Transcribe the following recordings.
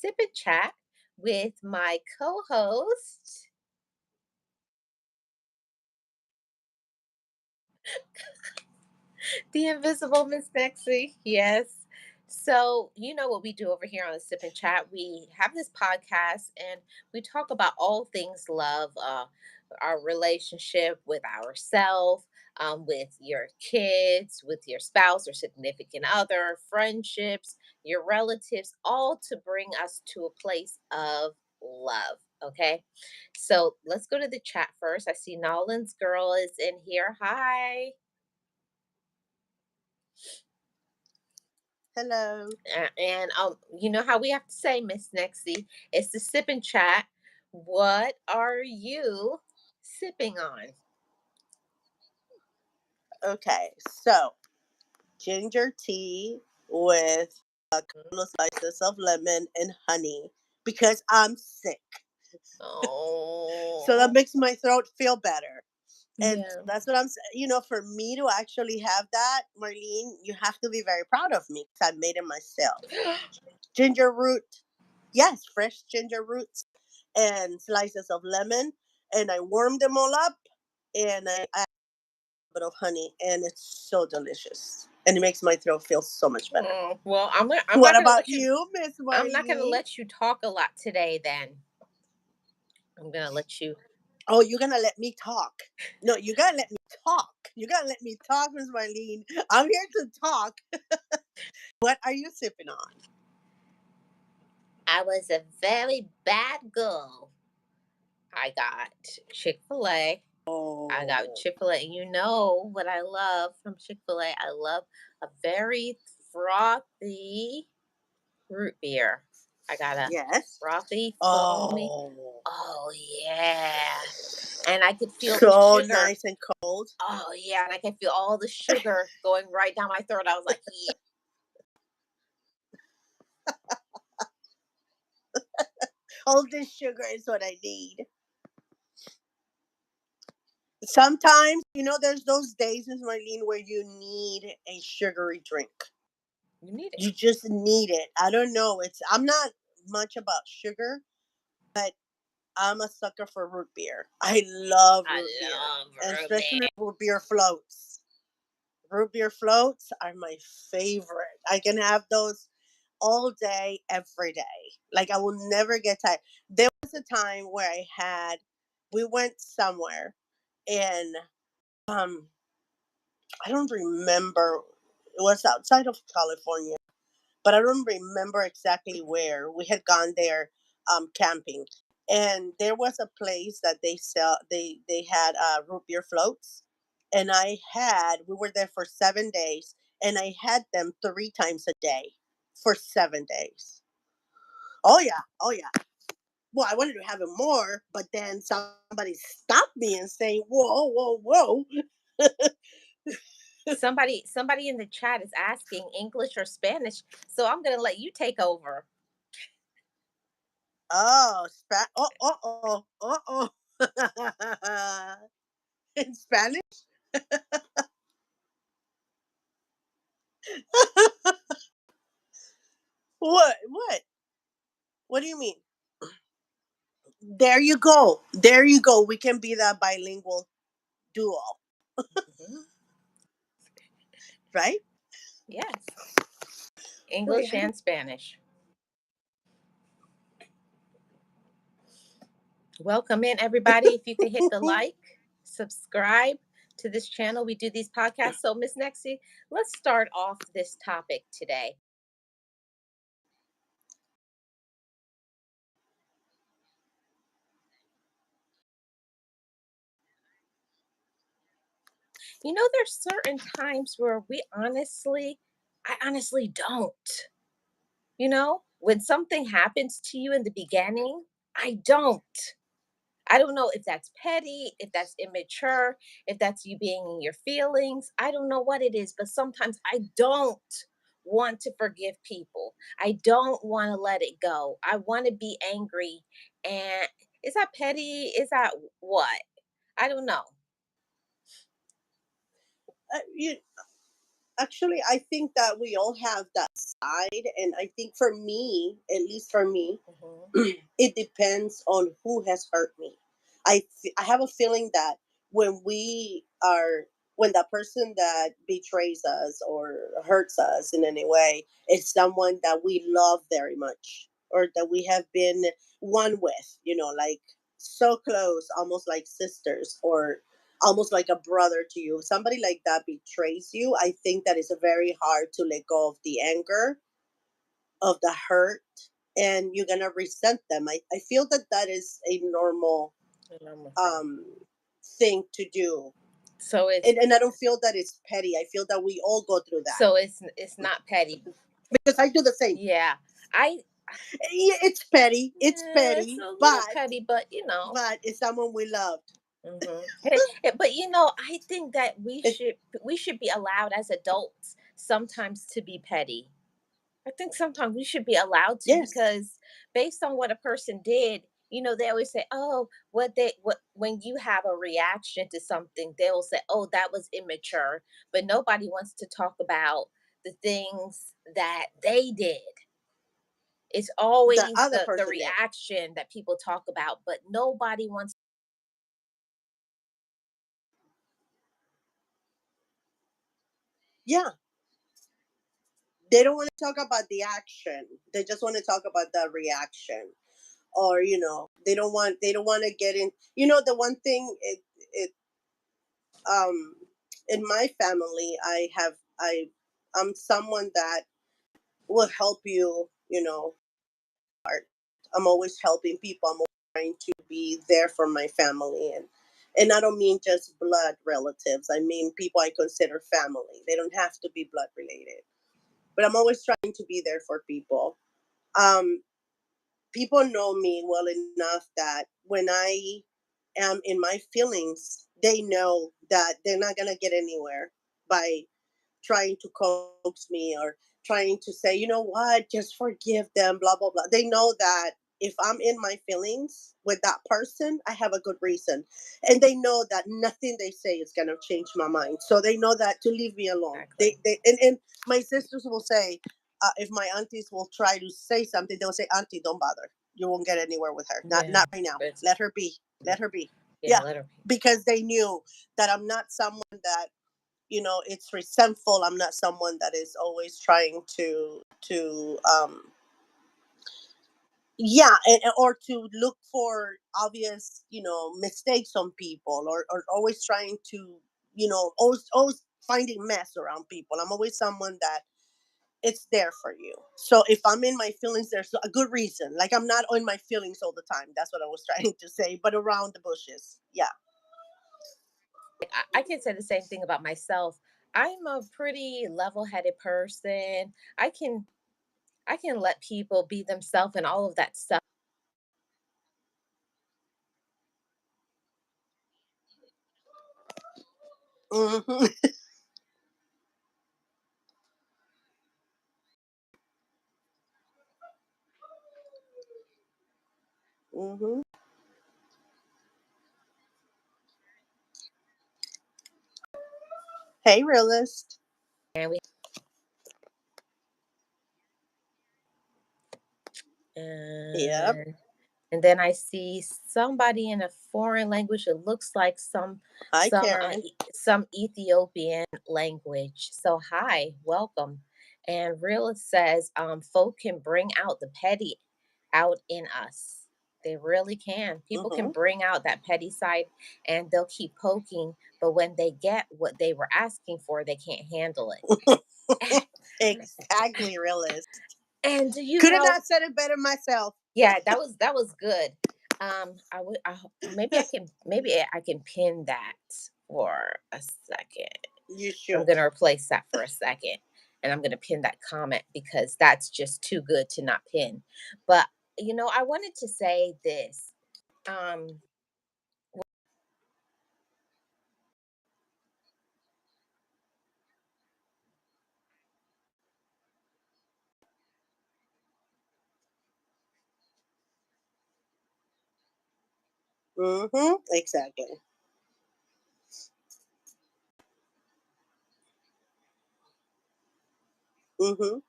Sip and Chat with my co host, the invisible Miss Nexie. Yes. So, you know what we do over here on the Sip and Chat? We have this podcast and we talk about all things love, our relationship with ourselves, with your kids, with your spouse or significant other, friendships, your relatives, all to bring us to a place of love. Okay. So let's go to the chat first. I see Nolan's girl is in here. Hi. Hello. And you know how we have to say, Miss Nexie, it's the sip and chat. What are you sipping on? Okay, so ginger tea with a couple of slices of lemon and honey because I'm sick. So that Oh, makes my throat feel better. And yeah. that's what I'm saying. For me to actually have that, Marlene, you have to be very proud of me because I made it myself. Ginger root, yes, fresh ginger roots and slices of lemon. And I warmed them all up and I bit of honey, and it's so delicious. And it makes my throat feel so much better. Well, I'm What not gonna about let you. you, Miss I'm not gonna Marlene? let you talk a lot today. Then I'm gonna let you. Oh, you're gonna let me talk. No, you gotta let me talk. You gotta let me talk, Miss Marlene. I'm here to talk. What are you sipping on? I was a very bad girl. I got Chick-fil-A. I got Oh, Chick-fil-A. And you know what I love from Chick-fil-A? I love a very frothy root beer. I got a yes. frothy, foamy. Oh, Oh yeah. And I could feel the so sugar. nice and cold. Oh yeah, and I could feel all the sugar going right down my throat. I was like, yeah. All this sugar is what I need. Sometimes, there's those days, Miss Marlene, where you need a sugary drink. You need it. You just need it. I don't know. I'm not much about sugar, but I'm a sucker for root beer. I love I root beer, love and root beer. especially root beer floats. Root beer floats are my favorite. I can have those all day, every day. Like I will never get tired. There was a time where we went somewhere, and um, I don't remember. It was outside of California, but I don't remember exactly where. We had gone there camping, and there was a place that they had root beer floats, and we were there for 7 days, and I had them 3 times a day for 7 days. Oh yeah, oh yeah. Well, I wanted to have it more, but then somebody stopped me and saying, "Whoa, whoa, whoa." Somebody in the chat is asking English or Spanish, so I'm gonna let you take over. Oh, oh. In Spanish? What? What? What do you mean? There you go. There you go. We can be that bilingual duo, Mhm. right? Yes, Wait, English I don't. and Spanish. Welcome in, everybody. If you could hit the like, subscribe to this channel. We do these podcasts. So, Miss Nexie, let's start off this topic today. You know, there's certain times where I honestly don't. You know, when something happens to you in the beginning, I don't. I don't know if that's petty, if that's immature, if that's you being in your feelings. I don't know what it is, but sometimes I don't want to forgive people. I don't want to let it go. I want to be angry. And is that petty? Is that what? I don't know. You, Actually, I think that we all have that side, and I think for me, at least for me, Hmm. it depends on who has hurt me. I have a feeling that when we are when the person that betrays us or hurts us in any way is someone that we love very much or that we have been one with, like so close, almost like sisters or almost like a brother to you. Somebody like that betrays you. I think that is very hard to let go of the anger, of the hurt, and you're gonna resent them. I feel that that is a normal A normal thing. um thing to do. So it's And I don't feel that it's petty. I feel that we all go through that. so it's not petty. Because I do the same. Yeah, I Yeah, it's petty. It's yeah, it's petty, a little petty, but. but it's someone we loved. But I think that we It, should we should be allowed as adults sometimes to be petty. I think sometimes we should be allowed to yes, because based on what a person did, they always say, "Oh, what when you have a reaction to something, they'll say, "Oh, that was immature." But nobody wants to talk about the things that they did. It's the always other the person did. reaction that people talk about, but nobody wants. Yeah, they don't want to talk about the action. They just want to talk about the reaction. Or they don't want to get in. The one thing it um in my family, I'm someone that will help you. Art. I'm always helping people. I'm always trying to be there for my family, and I don't mean just blood relatives. I mean people I consider family. They don't have to be blood related, but I'm always trying to be there for people. um People know me well enough that when I am in my feelings, they know that they're not going to get anywhere by trying to coax me or trying to say, you know what, just forgive them, blah, blah, blah. They know that if I'm in my feelings with that person, I have a good reason. And they know that nothing they say is going to change my mind. So they know that to leave me alone. Exactly. And my sisters will say, if my aunties will try to say something, they'll say, Auntie, don't bother. You won't get anywhere with her. Not, Yeah. not right now. It's Let her be. Let her be. yeah, Yeah. let her be. Because they knew that I'm not someone that it's resentful. I'm not someone that is always trying to yeah, or to look for obvious mistakes on people, or always trying to always finding mess around people. I'm always someone that it's there for you. So if I'm in my feelings, there's a good reason. Like I'm not in my feelings all the time. That's what I was trying to say, but around the bushes. Yeah. I can say the same thing about myself. I'm a pretty level-headed person. I can let people be themselves and all of that stuff. Hmm. Hmm. Hey, realist. And we Yep. and then I see somebody in a foreign language. It looks like Hi, Karen. some Ethiopian language. So hi, welcome. And Real says, folk can bring out the petty out in us. They really can. People can Hmm. bring out that petty side and they'll keep poking, but when they get what they were asking for, they can't handle it. Exactly, realist. And Could have not said it better myself. yeah, that was good. Maybe I can pin that for a second. You I'm should. gonna replace that for a second, and I'm gonna pin that comment because that's just too good to not pin. But I wanted to say this. Um, Exactly. Mhm.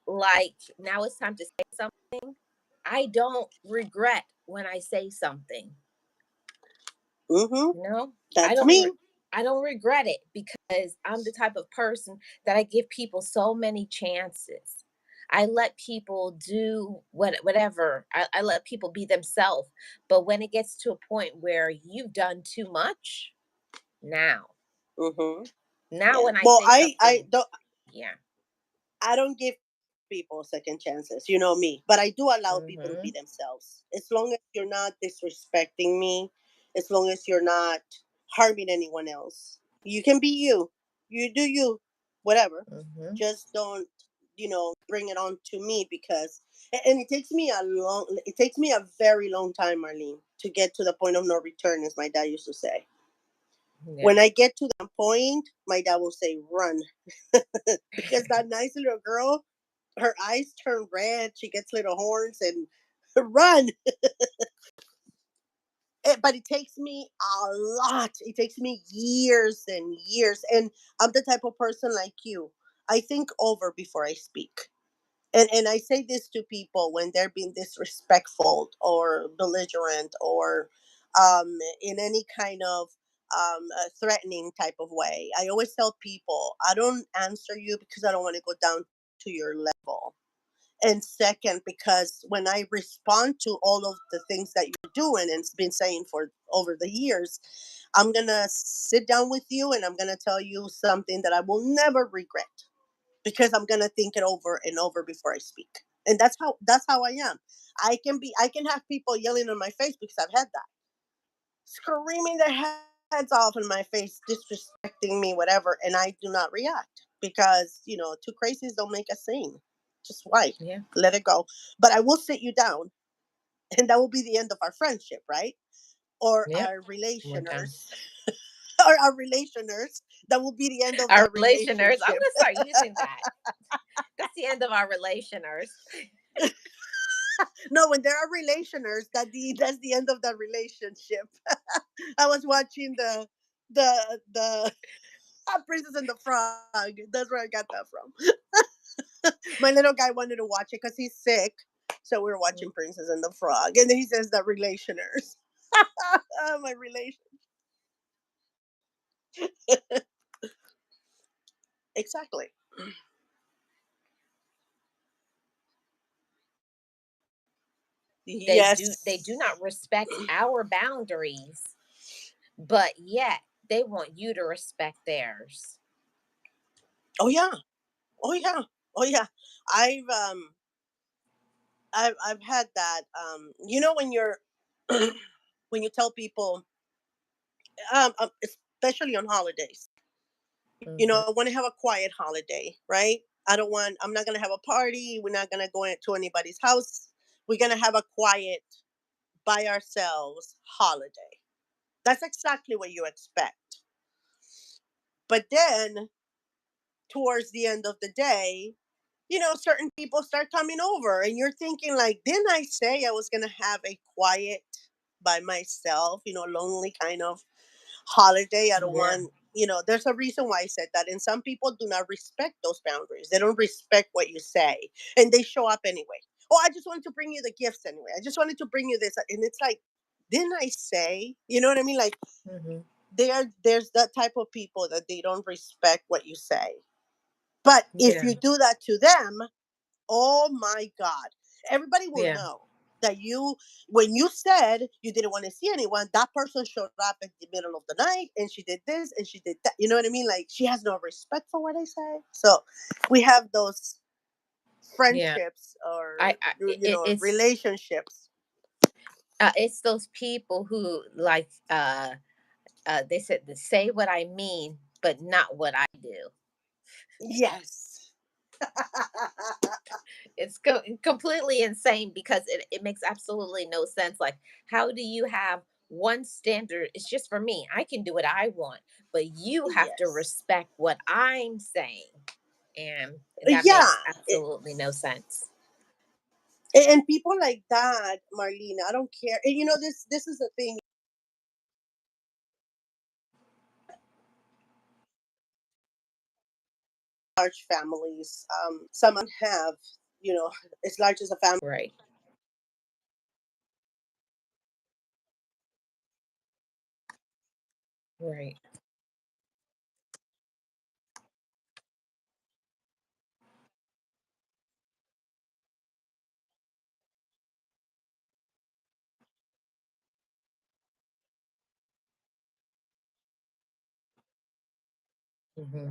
Like, now it's time to say something. I don't regret when I say something. Mhm. You know, I That's don't me. I don't regret it because I'm the type of person that I give people so many chances. I let people do whatever. I let people be themselves. But when it gets to a point where you've done too much, now, Mhm. now Yeah. when I Well, say something, yeah. I don't give people second chances. You know me, but I do allow people to be Mhm. themselves. As long as you're not disrespecting me, as long as you're not harming anyone else, you can be you. You do you, whatever. Mhm. Just don't, bring it on to me because, and it takes me a very long time, Marlene, to get to the point of no return, as my dad used to say. Yeah. When I get to that point, my dad will say, run. Because that nice little girl, her eyes turn red, she gets little horns, and run. But it takes me a lot. It takes me years and years. And I'm the type of person like you. I think over before I speak. And I say this to people when they're being disrespectful or belligerent or in any kind of threatening type of way. I always tell people I don't answer you because I don't want to go down to your level. And second, because when I respond to all of the things that you're doing and been saying for over the years, I'm gonna sit down with you and I'm gonna tell you something that I will never regret because I'm gonna think it over and over before I speak. And that's how I am. I can have people yelling in my face because I've had that. Screaming their heads off in my face, disrespecting me, whatever, and I do not react because, two crazies don't make a scene. Just why? Yeah. Let it go. But I will sit you down and that will be the end of our friendship, right? Or Yep. our One time. relationers or our relationers. That will be the end of Our the relationers. I'm relationship. gonna start using that. That's the end of our relationers. No, when there are relationers, that's the end of the relationship. I was watching the Princess and the Frog. That's where I got that from. My little guy wanted to watch it because he's sick, so we were watching Princess and the Frog, and then he says the relationers. My relation. Exactly. They do Yes. not respect our boundaries, but yet they want you to respect theirs. Oh yeah. Oh yeah. Oh yeah. I've um I've had that. When you're when you tell people, especially on holidays, Hmm. I want to have a quiet holiday, right? I'm not going to have a party. We're not going to go into anybody's house. We're going to have a quiet, by ourselves holiday. That's exactly what you expect. But then, towards the end of the day, certain people start coming over, and you're thinking, like, didn't I say I was going to have a quiet, by myself, lonely kind of holiday? I don't Yeah. want, there's a reason why I said that. And some people do not respect those boundaries. They don't respect what you say and they show up anyway. Oh, I just wanted to bring you the gifts anyway. I just wanted to bring you this. And it's like, didn't I say? You know what I mean? Like, Hmm. there's that type of people that they don't respect what you say. But if Yeah. you do that to them, oh my God. Everybody will Yeah. know that when you said you didn't want to see anyone, that person showed up in the middle of the night and she did this and she did that. You know what I mean? Like, she has no respect for what I say. So we have those Yeah. friendships or, It's relationships. it's those people who like they said to say what I mean, but not what I do. Yes. It's completely insane because it makes absolutely no sense. Like, how do you have one standard? It's just for me. I can do what I want, but you have to Yes. respect what I'm saying. And that Yeah. makes absolutely no sense. And people like that, Marlene, I don't care. And this is the thing. large families. Some have, as large as a family. Right. Right. Hmm.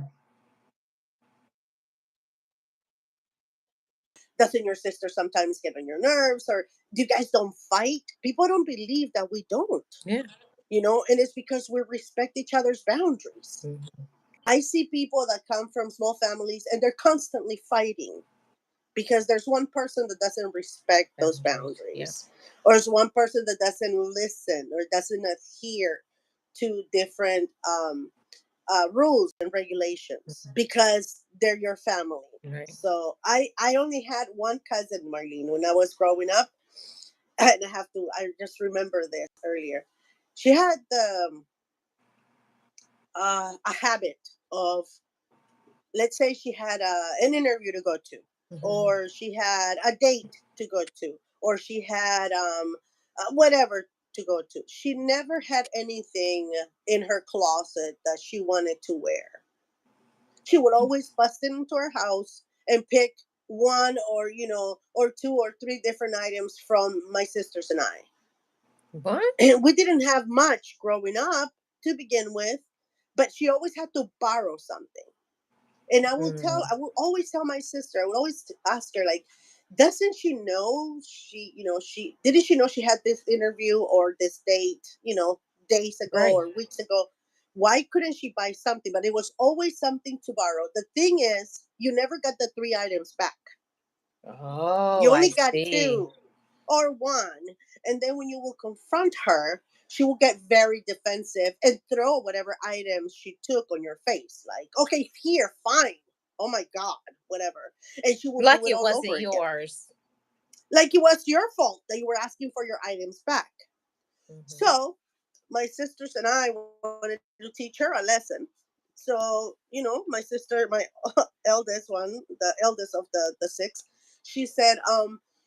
Doesn't your sister sometimes get on your nerves, or you guys don't fight? People don't believe that we don't, Yeah. and it's because we respect each other's boundaries. Hmm. I see people that come from small families and they're constantly fighting because there's one person that doesn't respect those Boundaries. Yeah. boundaries, or there's one person that doesn't listen or doesn't adhere to different rules and regulations Hmm. because they're your family. Right. So I only had one cousin, Marlene, when I was growing up, and I just remember this earlier. She had a habit of, let's say she had an interview to go to, Hmm. or she had a date to go to, or she had whatever to go to. She never had anything in her closet that she wanted to wear. She would always bust into her house and pick one, or two or three different items from my sisters and I. What? And we didn't have much growing up to begin with, but she always had to borrow something. And Mm. I will always tell my sister, I would always ask her, like, doesn't she know didn't she know she had this interview or this date, days ago Right. or weeks ago? Why couldn't she buy something? But it was always something to borrow. The thing is, you never got the three items back. Oh, You I only got see. two or one. And then when you will confront her, she will get very defensive and throw whatever items she took on your face. Like, okay, here, fine. Oh my God, whatever. And she will do Lucky it it all wasn't over again. yours. Like it was your fault that you were asking for your items back. Hmm. So my sisters and I wanted to teach her a lesson. So, my sister, my eldest one, the eldest of the six, she said,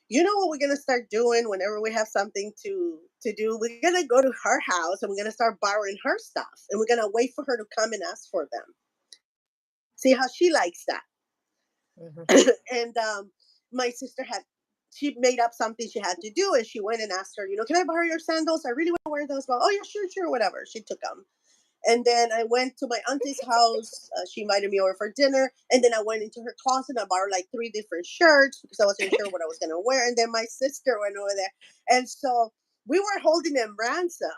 you know what we're gonna start doing whenever we have something to do? We're gonna go to her house and we're gonna start borrowing her stuff, and we're gonna wait for her to come and ask for them. See how she likes that. Hmm. And my sister had she made up something she had to do, and she went and asked her, can I borrow your sandals? I really want to wear those. Well, oh yeah, sure, sure, whatever. She took them. And then I went to my auntie's house. She invited me over for dinner. And then I went into her closet and I borrowed like three different shirts because I wasn't sure what I was going to wear. And then my sister went over there. And so we were holding them ransom.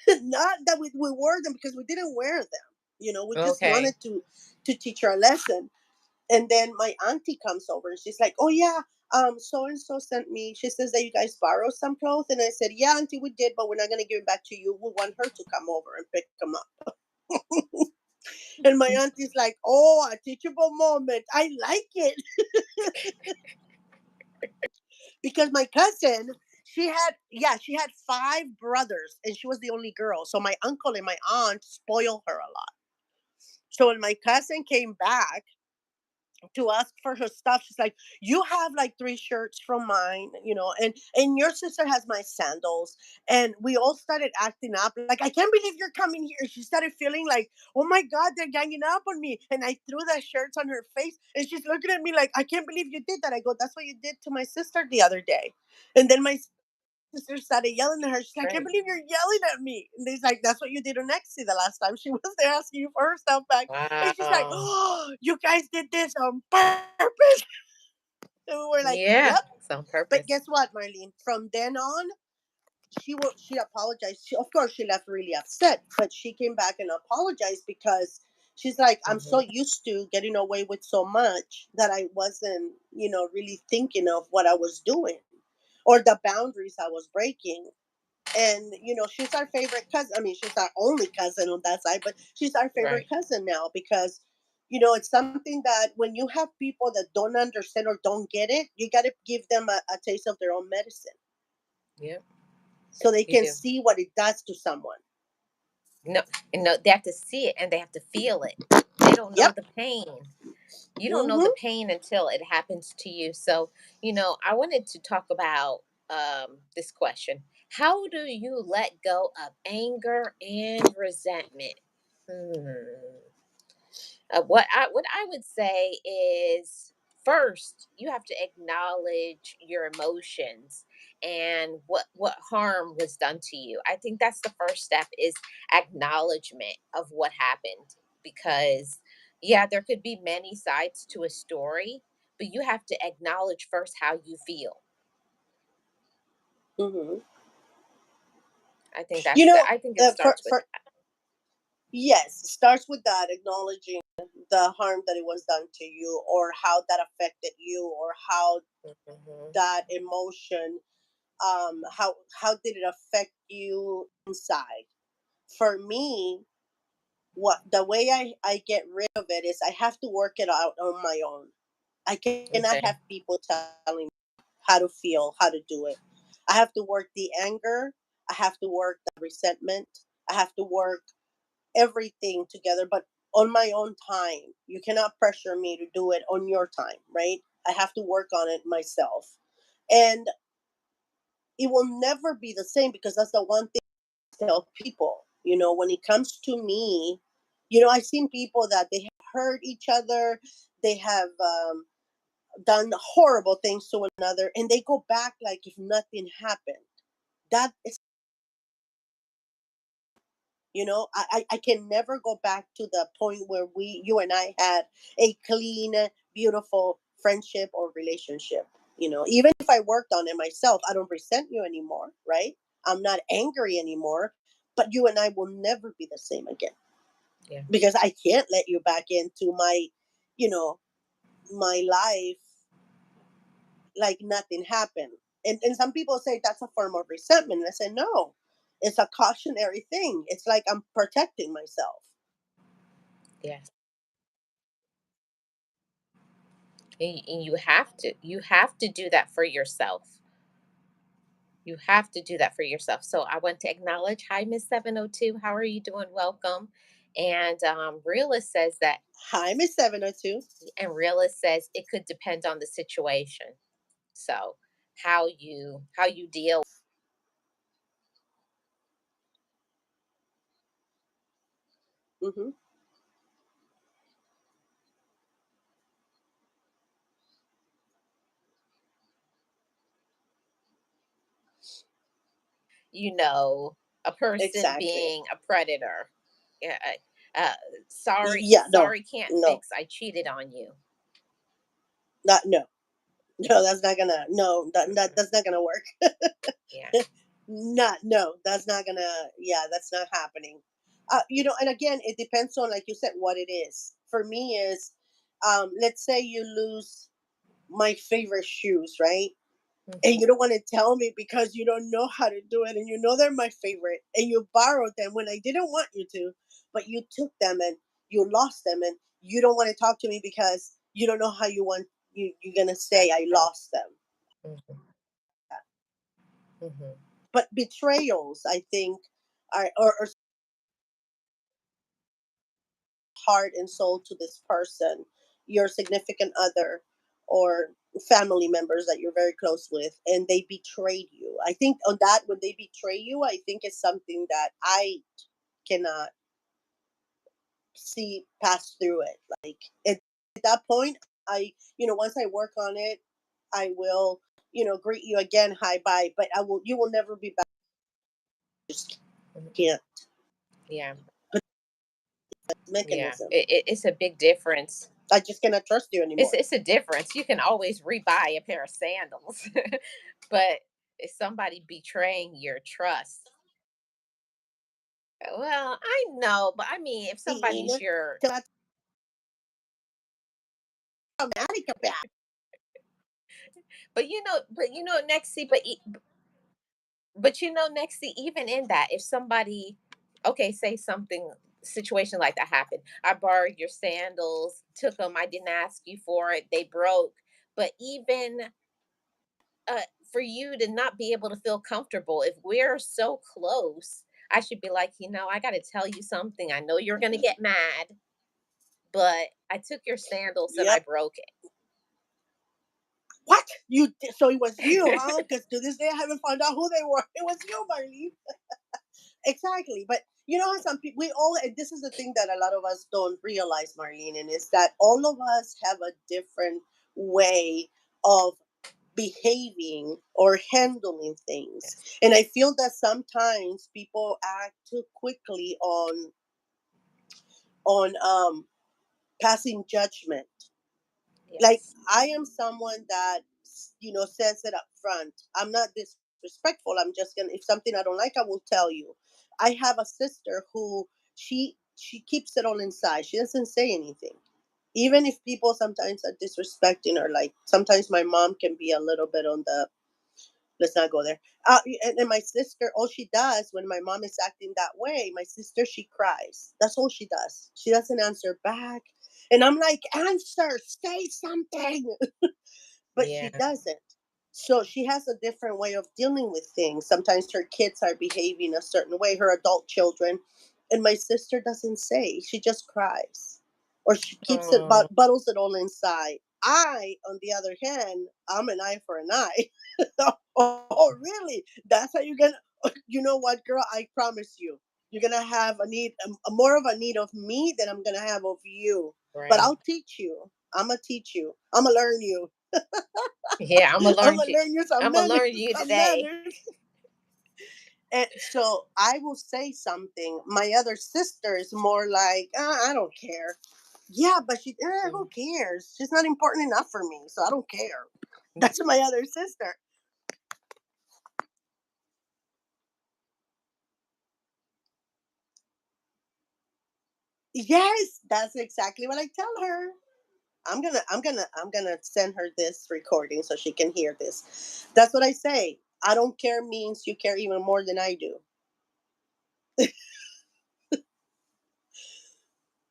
Not that we wore them because we didn't wear them. We just Okay. wanted to teach her a lesson. And then my auntie comes over and she's like, oh, yeah, so and so sent me. She says that you guys borrowed some clothes. And I said, yeah, auntie, we did, but we're not going to give it back to you. We want her to come over and pick them up. And my auntie's like, oh, a teachable moment. I like it. Because my cousin, she had five brothers and she was the only girl. So my uncle and my aunt spoiled her a lot. So when my cousin came back to ask for her stuff, she's like, you have like three shirts from mine, and your sister has my sandals. And we all started acting up like, I can't believe you're coming here. She started feeling like, oh my God, they're ganging up on me. And I threw the shirts on her face and she's looking at me like, I can't believe you did that. I go, that's what you did to my sister the other day. And then my sister started yelling at her. She's like, I can't Right. believe you're yelling at me. And he's like, that's what you did to Nexie the last time she was there asking you for her stuff back. And she's like, Wow. oh, you guys did this on purpose. And we were like, Yeah. yep. It's on But purpose. guess what, Marlene? From then on, she apologized. Of course, she left really upset, but she came back and apologized because she's like, I'm so Hmm. used to getting away with so much that I wasn't, really thinking of what I was doing or the boundaries I was breaking. And she's our favorite cousin. I mean, she's our only cousin on that side, but she's our favorite Right. cousin now because it's something that when you have people that don't understand or don't get it, you got to give them a taste of their own medicine Yep. so they You can do. see what it does to someone. No, and no, they have to see it and they have to feel it. They don't know Yep. the pain. You don't know the Mm-hmm. pain until it happens to you. So, I wanted to talk about this question. How do you let go of anger and resentment? Hmm. What I would say is, first you have to acknowledge your emotions and what harm was done to you. I think that's the first step, is acknowledgement of what happened, because yeah, there could be many sides to a story, but you have to acknowledge first how you feel. Mm-hmm. I You know, think it starts with for yes, it starts with that, acknowledging the harm that it was done to you, or how that affected you, or how that. Hmm. that emotion, how did it affect you inside. For me, what the way I get rid of it is I have to work it out on my own. I cannot Okay. have people telling me how to feel, how to do it. I have to work the anger, I have to work the resentment, I have to work everything together, but on my own time. You cannot pressure me to do it on your time, right? I have to work on it myself. And it will never be the same, because that's the one thing I tell people. When it comes to me, I've seen people that they have hurt each other, they have done horrible things to one another, and they go back like if nothing happened. That is, I can never go back to the point where you and I had a clean, beautiful friendship or relationship. Even if I worked on it myself, I don't resent you anymore, right? I'm not angry anymore, but you and I will never be the same again, Yeah. because I can't let you back into you know, my life like nothing happened. And some people say that's a form of resentment. And I say, no, it's a cautionary thing. It's like I'm protecting myself. Yes. And you have to do that for yourself. You have to do that for yourself. So I want to acknowledge, hi, Miss 702. How are you doing? Welcome. And Hi, Miss 702. Realist says it could depend on the situation. So how you deal, Mm-hmm. you know, a person Exactly. being a predator. Yeah. Uh, sorry, Yeah, no, sorry, can't no, fix. I cheated on you. not, no. No, that's not gonna, no, Mm-mm. that's not gonna work. Yeah. Not, no, that's not gonna, yeah, that's not happening. And again, it depends on, like you said, what it is. For me is, let's say you lose my favorite shoes, right? And Hmm. you don't want to tell me because you don't know how to do it, and you know they're my favorite, and you borrowed them when I didn't want you to, but you took them and you lost them, and you don't want to talk to me because you don't know how you're gonna say I Exactly. lost them. Hmm. Hmm. But betrayals, I think, are heart and soul to this person, your significant other, or family members that you're very close with, and they betrayed you. I think on that, when they betray you, I think it's something that I cannot see pass through it. Like at that point, once I work on it, I will, greet you again, hi, bye. But you will never be back. Just Hmm. can't. Yeah. But Yeah. mechanism. It's a big difference. I just cannot trust you It's anymore. it's a difference. You can always rebuy a pair of sandals, but it's somebody betraying your trust. Well, I know, but I mean, if somebody's your, That's traumatic about. Nexi, Nexi, even in that, if somebody, okay, say something situation like that happened. I borrowed your sandals, took them. I didn't ask you for it. They broke. But even uh, for you to not be able to feel comfortable, if we're so close, I should be like, I got to tell you something. I know you're going to get mad, but I took your sandals and I Yep. broke What? So it was you, huh? it. Because to this day I haven't found out who they were. It was you, Marlene. Exactly. But you know how some people, we all, and this is the thing that a lot of us don't realize, Marlene, and is that all of us have a different way of behaving or handling things. Yes. And I feel that sometimes people act too quickly on passing judgment. Like, Yes. I am someone that says it up front. I'm not disrespectful. I'm just gonna, if something I don't like, I will tell you. I have a sister who she keeps it all inside. She doesn't say anything, even if people sometimes are disrespecting her. Like, sometimes my mom can be a little bit on the, let's not go there. And my sister, all she does when my mom is acting that way, my sister, she cries. That's all she does. She doesn't answer back. And I'm like, answer, say something. But she Yeah. doesn't. So she has a different way of dealing with things. Sometimes her kids are behaving a certain way, her adult children, and my sister doesn't say. She just cries, or she keeps it, Oh, bottles it all inside. I, on the other hand, I'm an eye for an eye. Oh, really? That's how you're gonna? You know what, girl? I promise you, you're gonna have a need, a more of a need of me than I'm gonna have of you. But right. I'll teach you. I'm gonna teach you. I'm gonna learn you. Yeah, I'm gonna I'm learn gonna you. learn you some I'm gonna manners. learn you Some today. manners. And so I will say something. My other sister is more like, I don't care. Yeah, but who Mm. cares? She's not important enough for me, so I don't care. That's my other sister. Yes, that's exactly what I tell her. I'm gonna send her this recording so she can hear this. That's what I say. I don't care means you care even more than I do.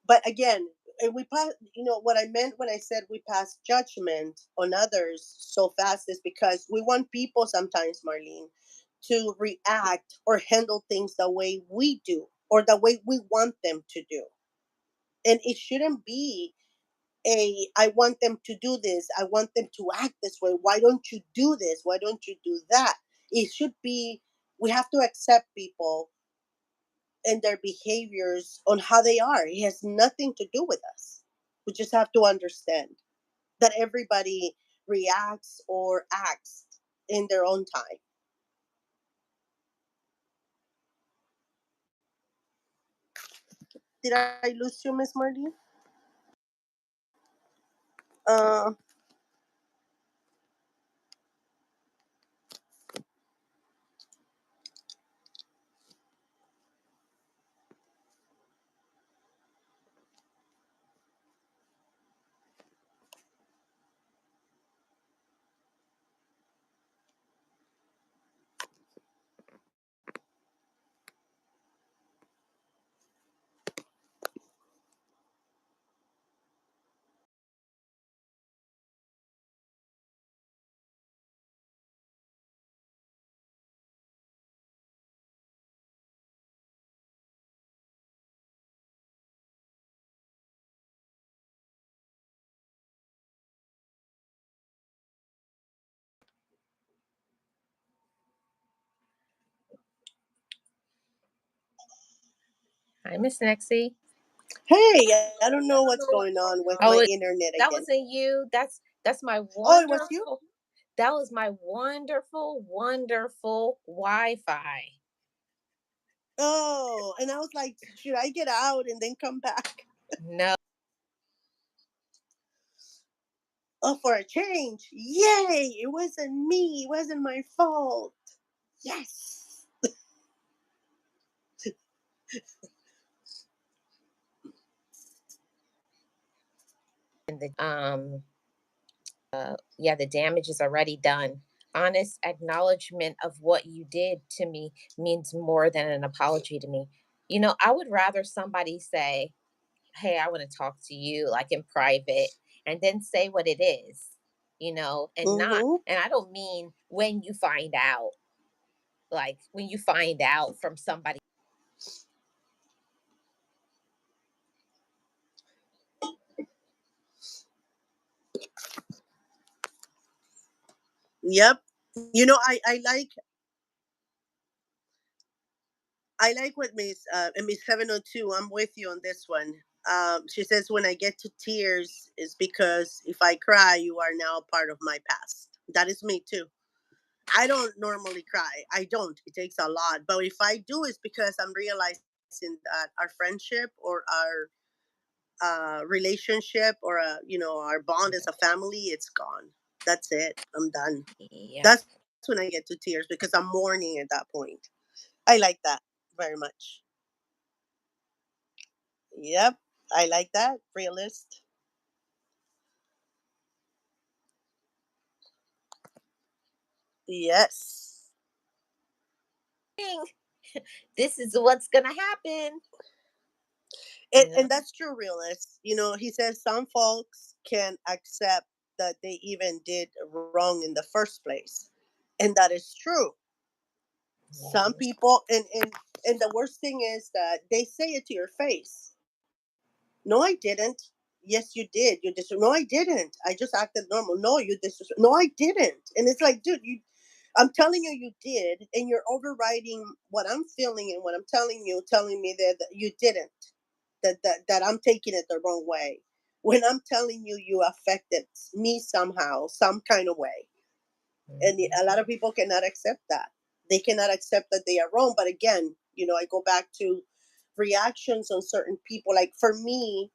But again, and we pass, what I meant when I said we pass judgment on others so fast is because we want people sometimes, Marlene, to react or handle things the way we do or the way we want them to do. And it shouldn't be I want them to do this, I want them to act this way, why don't you do this, why don't you do that. It should be, we have to accept people and their behaviors on how they are. It has nothing to do with us. We just have to understand that everybody reacts or acts in their own time. Did I lose you, Miss Marlene? Uh, Hi, Miss Nexie. hey, I don't know what's going on with my Oh, internet that again. wasn't you. That's my Oh, it was you? wonderful. That was my wonderful, wonderful Wi-Fi. Oh, and I was like, should I get out and then come back? No, Oh, for a change. Yay! It wasn't me. It wasn't my fault. Yes. and the yeah, the damage is already done. Honest acknowledgement of what you did to me means more than an apology to me. I would rather somebody say, "Hey, I want to talk to you," like in private, and then say what it is, and not, Mm-hmm. and I don't mean when you find out, like when you find out from somebody. Yep. I like what Miss 702. I'm with you on this one. She says, when I get to tears, is because if I cry, you are now part of my past. That is me too. I don't normally cry. I don't. It takes a lot. But if I do, it's because I'm realizing that our friendship or our relationship or our bond as a family, it's gone. That's it. I'm done. Yeah. That's when I get to tears because I'm mourning at that point. I like that very much. Yep. I like that. Realist. Yes. This is what's gonna happen. And, You know. and that's true, realist. He says some folks can accept that they even did wrong in the first place. And that is true. Some Yeah. people, and the worst thing is that they say it to your face. No, I didn't. Yes, you did. No, I didn't. I just acted normal. No, you disrespect. No, I didn't. And it's like, dude, I'm telling you, you did, and you're overriding what I'm feeling and what I'm telling you, telling me that you didn't. That I'm taking it the wrong way. When I'm telling you, you affected me somehow, some kind of way, and a lot of Mhm. people cannot accept that. They cannot accept that they are wrong. But again, I go back to reactions on certain people. Like for me,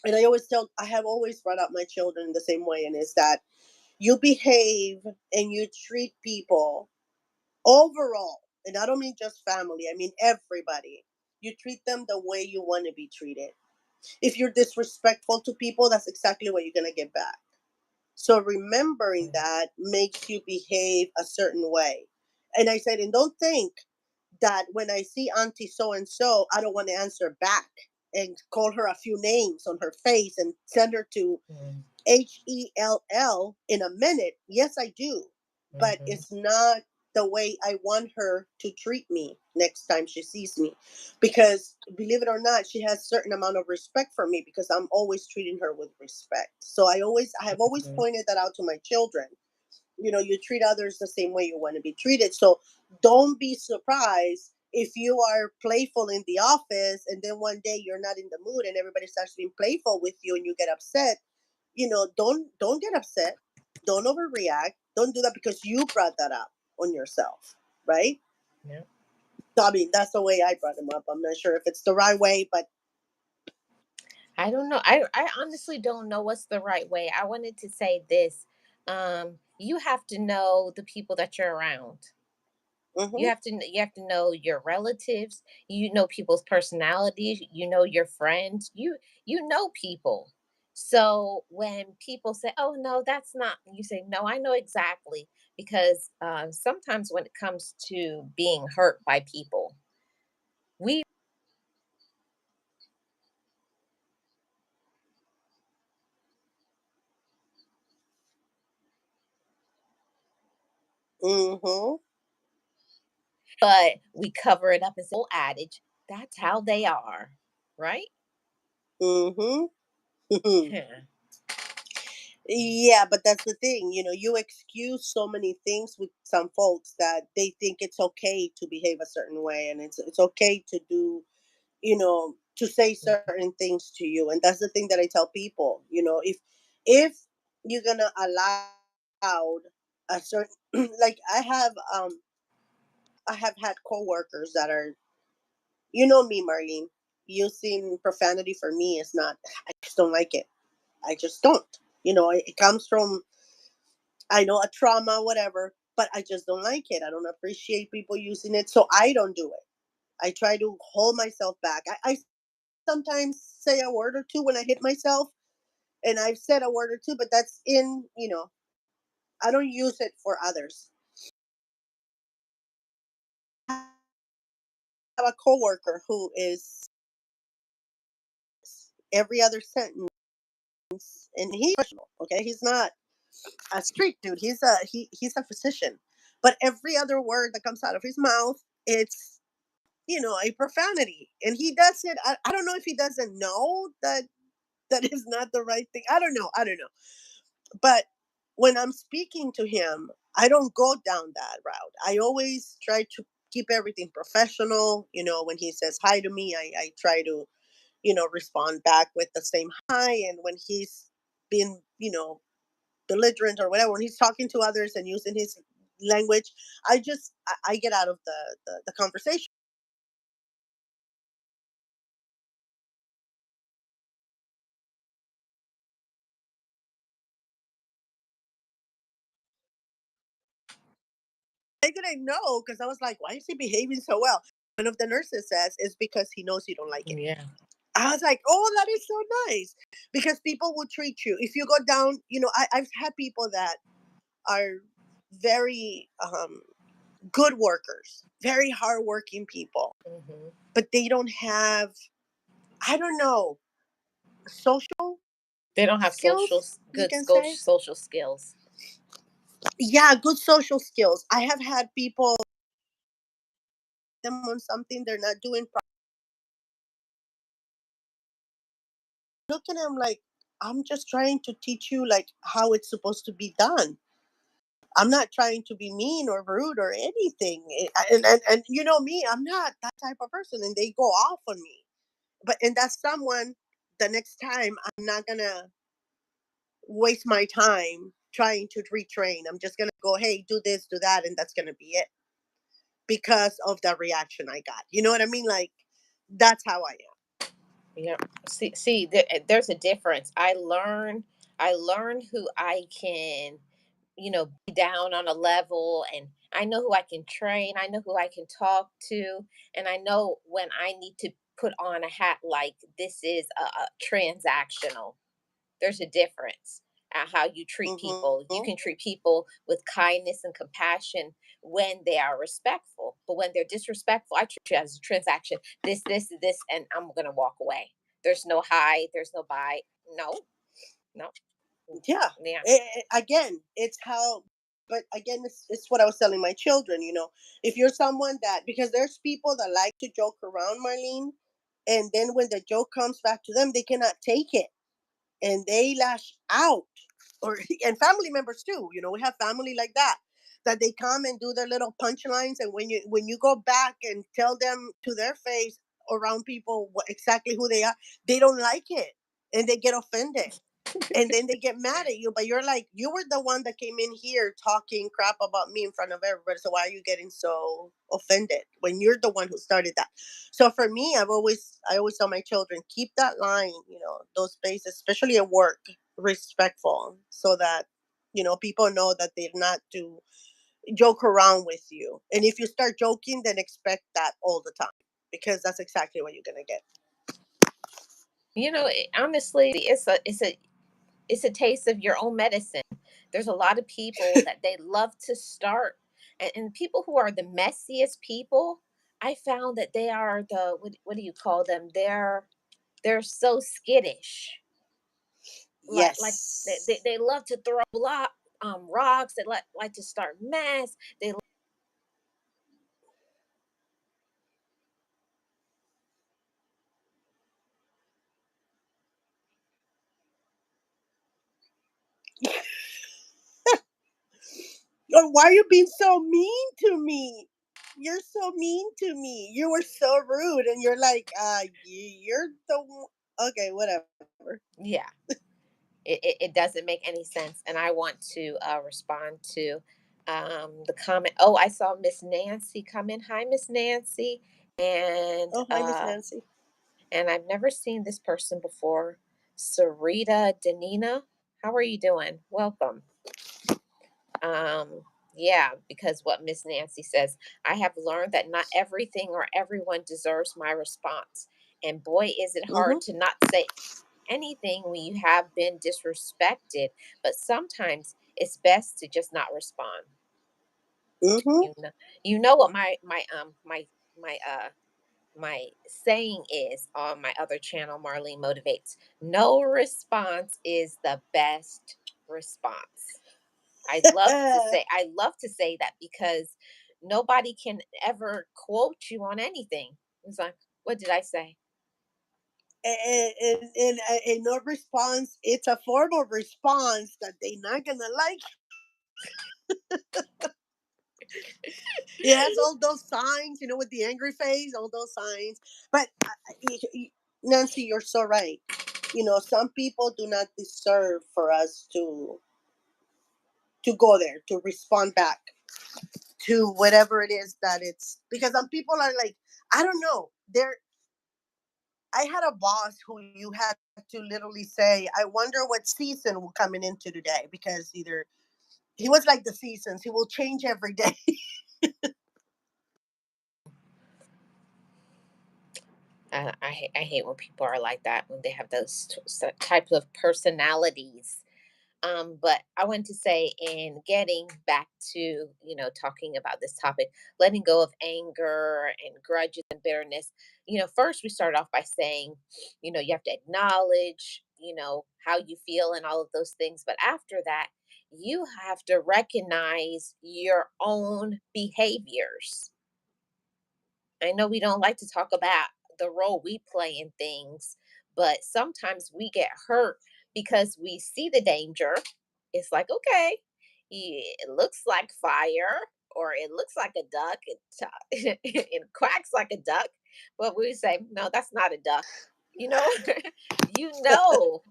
and I have always brought up my children in the same way, and is that you behave and you treat people overall, and I don't mean just family, I mean everybody. You treat them the way you want to be treated. If you're disrespectful to people, that's exactly what you're going to get back. So remembering that makes you behave a certain way. And I said, and don't think that when I see Auntie so and so, I don't want to answer back and call her a few names on her face and send her to Mhm. HELL in a minute. Yes, I do. But Mhm. it's not the way I want her to treat me next time she sees me. Because believe it or not, she has a certain amount of respect for me because I'm always treating her with respect. So I have always Mhm. pointed that out to my children. You treat others the same way you want to be treated. So don't be surprised if you are playful in the office and then one day you're not in the mood and everybody starts being playful with you and you get upset. Don't get upset. Don't overreact. Don't do that because you brought that up on yourself, right? Yeah. So I mean, that's the way I brought him up. I'm not sure if it's the right way, but I don't know. I honestly don't know what's the right way. I wanted to say this. You have to know the people that you're around. hmm You have to know your relatives, you know people's personalities, you know your friends, you know people. So when people say, "Oh no, that's not," you say, "No, I know exactly," because sometimes when it comes to being hurt by people, we hmm but we cover it up as old adage. That's how they are, right? hmm Yeah, but that's the thing. You excuse so many things with some folks that they think it's okay to behave a certain way, and it's okay to do, to say certain things to you. And that's the thing that I tell people. If you're gonna allow a certain like I have had coworkers that are, me, Marlene, using profanity for me is not. I just don't like it. I just don't. It comes from, I know, a trauma, whatever, but I just don't like it. I don't appreciate people using it, so I don't do it. I try to hold myself back. I sometimes say a word or two when I hit myself, and I've said a word or two, but that's I don't use it for others. I have a coworker who is every other sentence, and he's professional. Okay, he's not a street dude. He's a physician, but every other word that comes out of his mouth, it's a profanity, and he does it. I don't know if he doesn't know that is not the right thing. I don't know. But when I'm speaking to him, I don't go down that route. I always try to keep everything professional. When he says hi to me, I try to, respond back with the same hi. And when he's being, belligerent or whatever, when he's talking to others and using his language, I get out of the conversation. I didn't know because I was like, why is he behaving so well? One of the nurses says it's because he knows you don't like it. Yeah. I was like, oh, that is so nice because people will treat you. If you go down, I've had people that are very good workers, very hardworking people, Hmm. but they don't have, I don't know, social They don't have skills, you good can say. social skills. Yeah, good social skills. I have had people them on something they're not doing. Look at them like, I'm just trying to teach you like how it's supposed to be done. I'm not trying to be mean or rude or anything. And you know me, I'm not that type of person. And they go off on me. And that's someone. The next time, I'm not gonna waste my time trying to retrain. I'm just gonna go, hey, do this, do that, and that's gonna be it because of the reaction I got. You know what I mean? Like that's how I am. Yeah. See, there's a difference. I learn who I can, be down on a level, and I know who I can train. I know who I can talk to, and I know when I need to put on a hat like this is a transactional. There's a difference at how you treat people. You Hmm. can treat people with kindness and compassion when they are respectful, but when they're disrespectful, I treat you as a transaction. This, and I'm gonna walk away. There's no hi. There's no bye. No, no. Yeah. Yeah. Again, it's how. But again, it's what I was telling my children. If you're someone that, because there's people that like to joke around, Marlene, and then when the joke comes back to them, they cannot take it and they lash out. Or and family members too. We have family like that they come and do their little punchlines, and when you go back and tell them to their face around people exactly who they are, they don't like it and they get offended. And then they get mad at you, but you're like, you were the one that came in here talking crap about me in front of everybody, so why are you getting so offended when you're the one who started that? So for me, I always tell my children, keep that line, those spaces, especially at work, respectful, so that people know that they're not to joke around with you. And if you start joking, then expect that all the time, because that's exactly what you're gonna get. Honestly, it's a taste of your own medicine. There's a lot of people that they love to start, and people who are the messiest people, I found that they are the what do you call them? They're so skittish. Like Yes. they love to throw rocks. They like to start mess. They Or why are you being so mean to me? You're so mean to me. You were so rude, and you're like, you're the okay, whatever. yeah. It doesn't make any sense, and I want to respond to the comment. Oh, I saw Miss Nancy come in. Hi, Miss Nancy, and Oh, hi, Miss Nancy. I've never seen this person before. Sarita Danina, how are you doing? Welcome. Um, yeah, because what Miss Nancy says, I have learned that not everything or everyone deserves my response, and boy, is it Mm-hmm. hard to not say anything when you have been disrespected, but sometimes it's best to just not respond. Mm-hmm. You know what my saying is on my other channel, Marlene Motivates. No response is the best response. I love to say that because nobody can ever quote you on anything. It's like, what did I say? And no response. It's a form of response that they're not gonna like. It has all those signs, with the angry face, all those signs. But Nancy, you're so right. Some people do not deserve for us to go there, to respond back to whatever it is that it's, because some people are like, I don't know. I had a boss who you had to literally say, I wonder what season we're coming into today, because either he was like the seasons, he will change every day. I hate when people are like that, when they have those types of personalities. But I want to say, in getting back to, talking about this topic, letting go of anger and grudges and bitterness, first we start off by saying, you have to acknowledge, how you feel and all of those things. But after that, you have to recognize your own behaviors. I know we don't like to talk about the role we play in things, but sometimes we get hurt because we see the danger. It's like, okay, it looks like fire, or it looks like a duck, it quacks like a duck, but we say, no, that's not a duck. You know, you know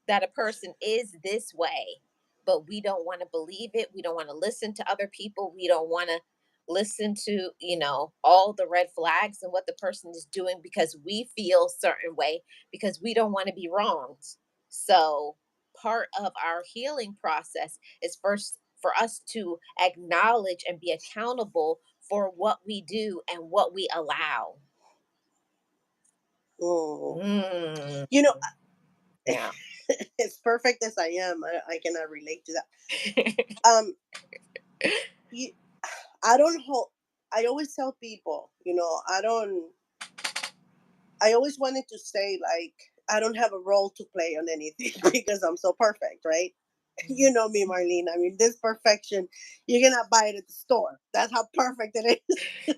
that a person is this way, but we don't want to believe it. We don't want to listen to other people. We don't want to listen to, all the red flags and what the person is doing, because we feel certain way, because we don't want to be wronged. So part of our healing process is first for us to acknowledge and be accountable for what we do and what we allow. Mm. Mm, You know, yeah. as perfect as I am, I cannot relate to that. Um, you, I don't hold. I always tell people, I don't. I always wanted to say, like, I don't have a role to play on anything because I'm so perfect, right? You know me, Marlene. I mean, this perfection, you cannot buy it at the store. That's how perfect it is.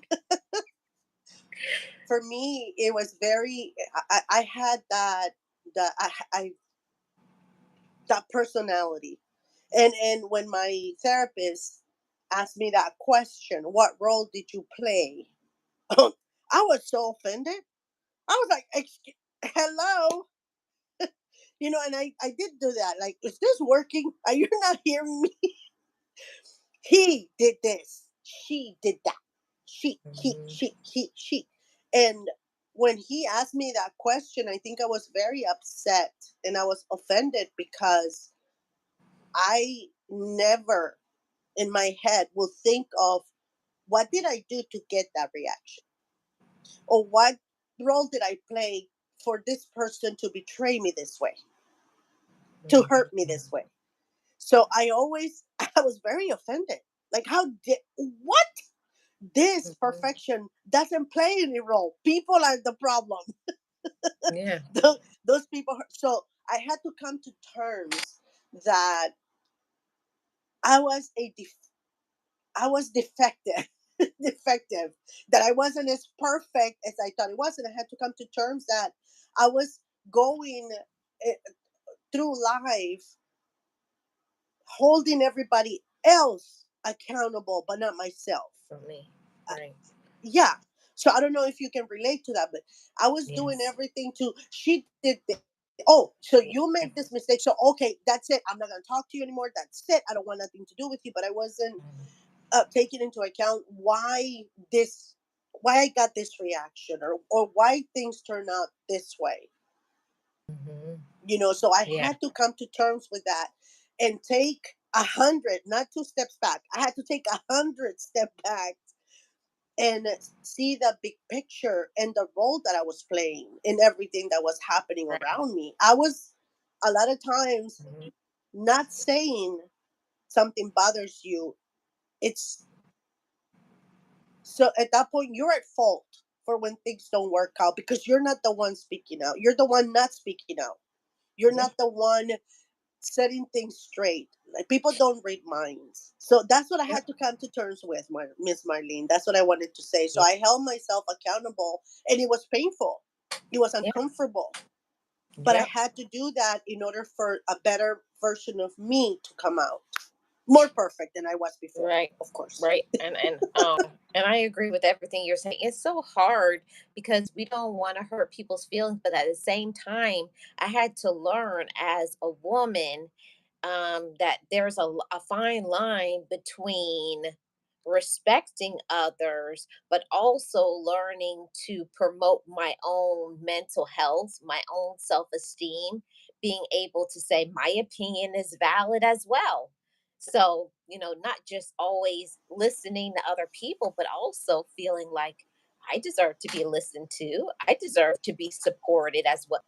For me, it was very. I had I that personality, and when my therapist asked me that question, what role did you play? I was so offended. I was like, hello. And I did do that. Like, is this working? Are you not hearing me? He did this. She did that. Mhm. She. And when he asked me that question, I think I was very upset and I was offended because I never in my head will think of what did I do to get that reaction? Or what role did I play for this person to betray me this way, to hurt me Mhm. this way? So I was very offended. Like, how did, what? This Mhm. perfection doesn't play any role. People are the problem. Yeah. Those people. So I had to come to terms that I was I was defective. Defective. That I wasn't as perfect as I thought it was. And I had to come to terms that I was going eh, through life holding everybody else accountable, but not myself. For me. Uh, Right. yeah. So I don't know if you can relate to that, but I was doing Yes. everything to, she did this. Oh, so Right. you made this mistake. So, okay, that's it. I'm not going to talk to you anymore. That's it. I don't want nothing to do with you. But I wasn't taking into account why I got this reaction, or why things turn out this way. Mm-hmm. So I Yeah. had to come to terms with that and take 100, not 2 steps back. I had to take 100 step back and see the big picture and the role that I was playing in everything that was happening Right. around me. I was a lot of times Mhm. not saying something bothers you. It's So at that point, you're at fault for when things don't work out because you're not the one speaking out. You're the one not speaking out. You're Yeah. not the one setting things straight. Like, people don't read minds. So that's what I Yep. had to come to terms with, Miss Marlene. That's what I wanted to say. So Yeah. I held myself accountable, and it was painful. It was Yeah. uncomfortable, but I Yep. had to do that in order for a better version of me to come out. More perfect than I was before, Right. of course. Right. And I agree with everything you're saying. It's so hard because we don't want to hurt people's feelings, but at the same time, I had to learn as a woman that there's a fine line between respecting others, but also learning to promote my own mental health, my own self esteem, being able to say my opinion is valid as well. So, not just always listening to other people, but also feeling like I deserve to be listened to. I deserve to be supported as well,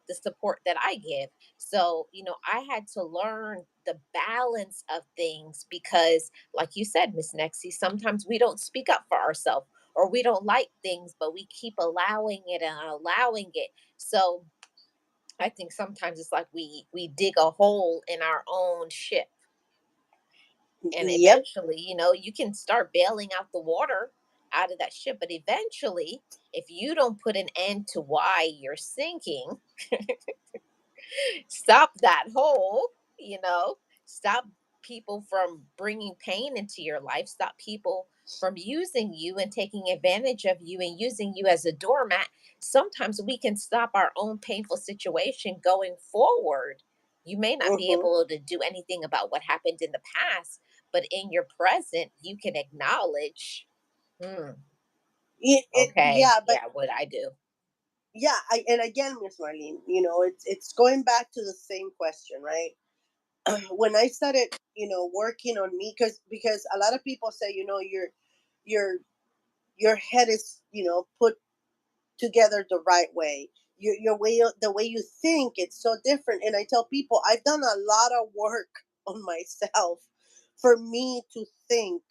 the support that I give. So, I had to learn the balance of things because, like you said, Miss Nexie, sometimes we don't speak up for ourselves or we don't like things, but we keep allowing it and allowing it. So I think sometimes it's like we dig a hole in our own ship, and Yep. eventually, you can start bailing out the water out of that ship, but eventually, if you don't put an end to why you're sinking, stop that hole, you know, stop people from bringing pain into your life, stop people from using you and taking advantage of you and using you as a doormat. Sometimes we can stop our own painful situation going forward. You may not be Hmm. able to do anything about what happened in the past, but in your present, you can acknowledge, hmm, okay, Yeah, but yeah, what I do. yeah, and again, Miss Marlene, it's going back to the same question, right? When I started, working on me, because a lot of people say, your your head is, put together the right way. Your way, the way you think, it's so different. And I tell people, I've done a lot of work on myself for me to think,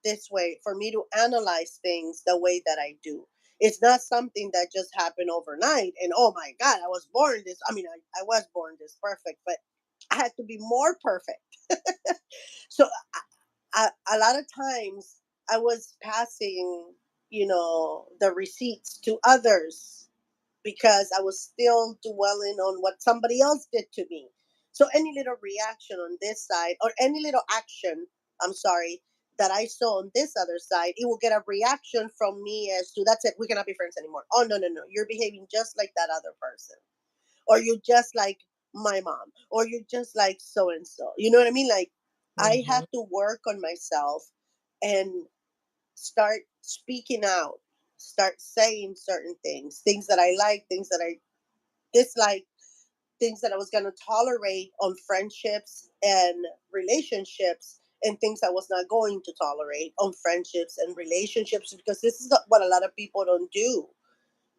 this way, for me to analyze things the way that I do. It's not something that just happened overnight. And oh my God, I was born this. I mean, I was born this perfect, but I had to be more perfect. So a lot of times I was passing, the receipts to others because I was still dwelling on what somebody else did to me. So any little reaction on this side or any little action, I'm sorry, that I saw on this other side, it will get a reaction from me as to that's it, we cannot be friends anymore. Oh no, no, no. You're behaving just like that other person. Or you're just like my mom. Or you're just like so and so. You know what I mean? Like I Hmm. had to work on myself and start speaking out, start saying certain things that I like, things that I dislike, things that I was going to tolerate on friendships and relationships, and things I was not going to tolerate on friendships and relationships, because this is what a lot of people don't do.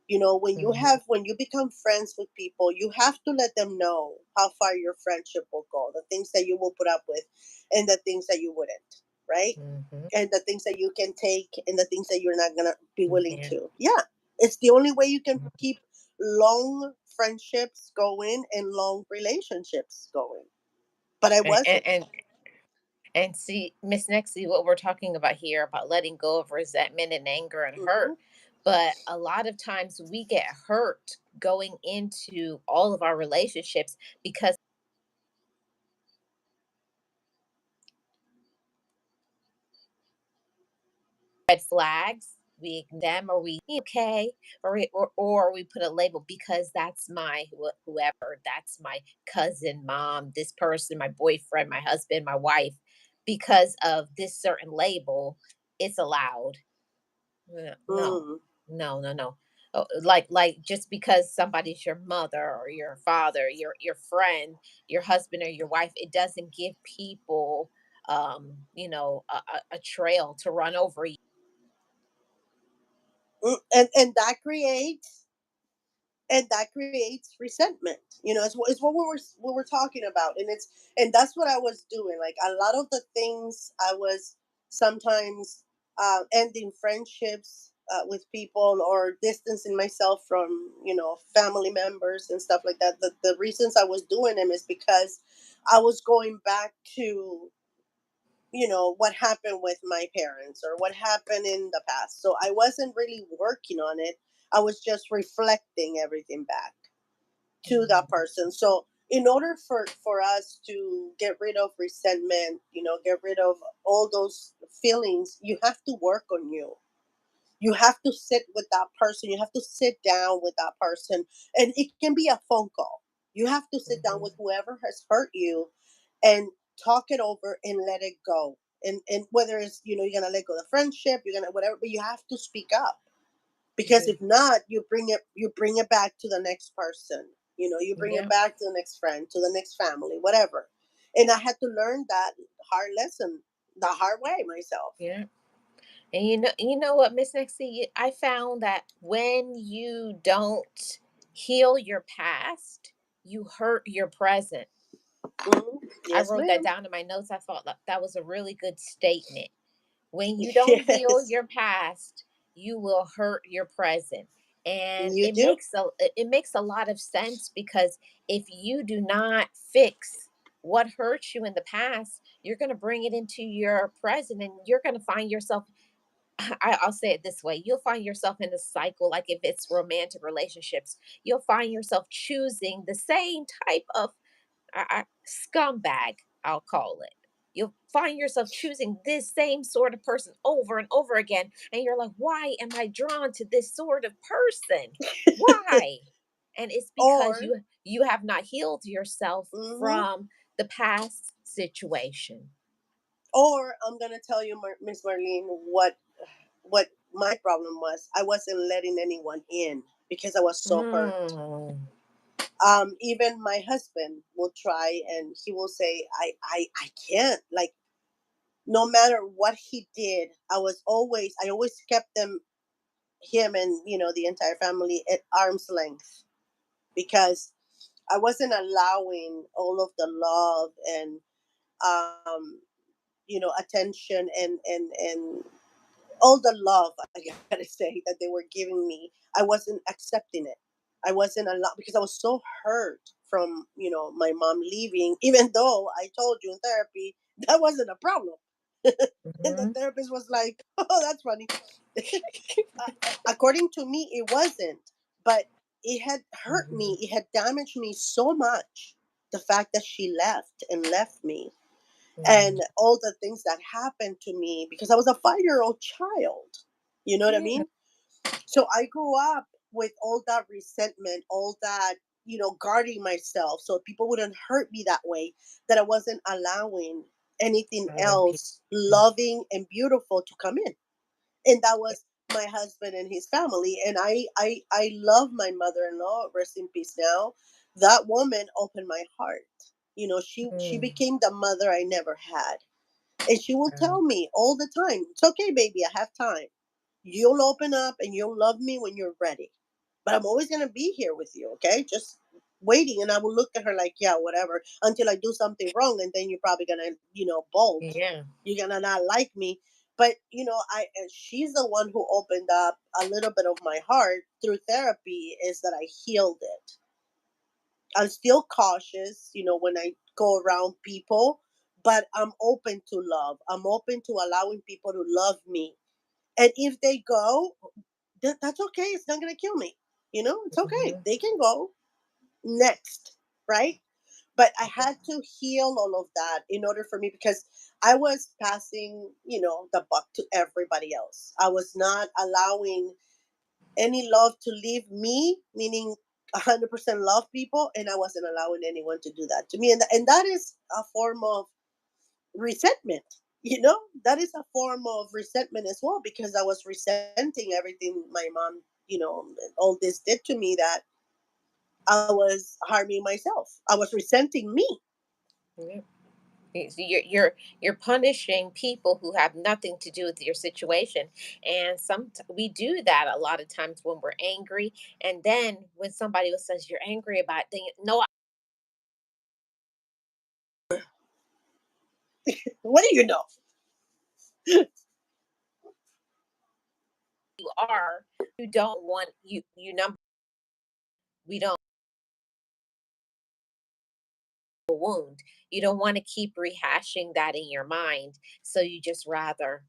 Hmm. When you become friends with people, you have to let them know how far your friendship will go, the things that you will put up with and the things that you wouldn't, right? Hmm. And the things that you can take and the things that you're not going to be willing Yeah. to. Yeah. It's the only way you can keep long friendships going and long relationships going. But I and, wasn't. and And see, Miss Nexie, what we're talking about here about letting go of resentment and anger and Hmm. hurt. But a lot of times we get hurt going into all of our relationships because red flags, we ignore them, or we okay, or we put a label because that's my whoever, that's my cousin, mom, this person, my boyfriend, my husband, my wife. Because of this certain label, it's allowed. Yeah, no, Mm. no, no, no. Like just because somebody's your mother or your father, your friend, your husband or your wife, it doesn't give people a trail to run over you. And that creates resentment. It's what we were talking about, and that's what I was doing. Like a lot of the things I was sometimes ending friendships with people or distancing myself from family members and stuff like that. The reasons I was doing them is because I was going back to what happened with my parents or what happened in the past. So I wasn't really working on it. I was just reflecting everything back to that Mhm. person. So in order for us to get rid of resentment, get rid of all those feelings, you have to work on you. You have to sit with that person. You have to sit down with that person, and it can be a phone call. You have to sit down with Mhm. whoever has hurt you and talk it over and let it go. And whether it's, you're gonna let go of the friendship, you're gonna whatever, but you have to speak up, because Yeah. if not, you bring it back to the next person. You bring it Yeah. back to the next friend, to the next family, whatever. And I had to learn that hard lesson the hard way myself. Yeah. And you know what, Miss Nexie, I found that when you don't heal your past, you hurt your present. Hmm. I Yes, wrote that ma'am. down in my notes. I thought that was a really good statement. When you don't heal Yes, your past, you will hurt your present. And you it do. makes a lot of sense, because if you do not fix what hurt you in the past, you're going to bring it into your present, and you're going to find yourself I'll say it this way: you'll find yourself in a cycle. Like if it's romantic relationships, you'll find yourself choosing the same type of scumbag, I'll call it. You'll find yourself choosing this same sort of person over and over again. And you're like, why am I drawn to this sort of person? Why? And it's because or you have not healed yourself hmm from the past situation. or I'm gonna tell you, Miss Marlene, what my problem was. I wasn't letting anyone in because I was so hurt. Mm, Even my husband will try, and he will say, I can't. Like, no matter what he did, I always kept him and, the entire family at arm's length, because I wasn't allowing all of the love and, attention and all the love, I gotta say, that they were giving me. I wasn't accepting it. I wasn't allowed, because I was so hurt from, my mom leaving, even though I told you in therapy that wasn't a problem. And the mhm, therapist was like, oh, that's funny. According to me, it wasn't, but it had hurt me. mhm, It had damaged me so much. The fact that she left me, mhm. and all the things that happened to me, because I was a 5-year-old child. You know what I Yeah. mean? So I grew up with all that resentment, all that, guarding myself so people wouldn't hurt me that way, that I wasn't allowing anything Other people. else loving and beautiful to come in. And that was my husband and his family. And I love my mother-in-law, rest in peace now. That woman opened my heart. She Mm, became the mother I never had. And she will wow. tell me all the time, it's okay, baby, I have time. You'll open up and you'll love me when you're ready. But I'm always going to be here with you, okay? Just waiting. And I will look at her like, yeah, whatever, until I do something wrong. And then you're probably going to, bolt. Yeah. You're going to not like me. But, she's the one who opened up a little bit of my heart through therapy, is that I healed it. I'm still cautious, when I go around people, but I'm open to love. I'm open to allowing people to love me. And if they go, that's okay. It's not going to kill me. It's okay. Mhm, They can go next, right? But I had to heal all of that in order for me, because I was passing, the buck to everybody else. I was not allowing any love to leave me, meaning 100% love people, and I wasn't allowing anyone to do that to me. And that is a form of resentment. That is a form of resentment as well, because I was resenting everything my mom, all this did to me, that I was harming myself. I was resenting me. yeah. You're punishing people who have nothing to do with your situation. And we do that a lot of times when we're angry. And then when somebody else says you're angry about thing, no, What do you know? you are. You don't want you number we don't wound. You don't want to keep rehashing that in your mind. So you just rather,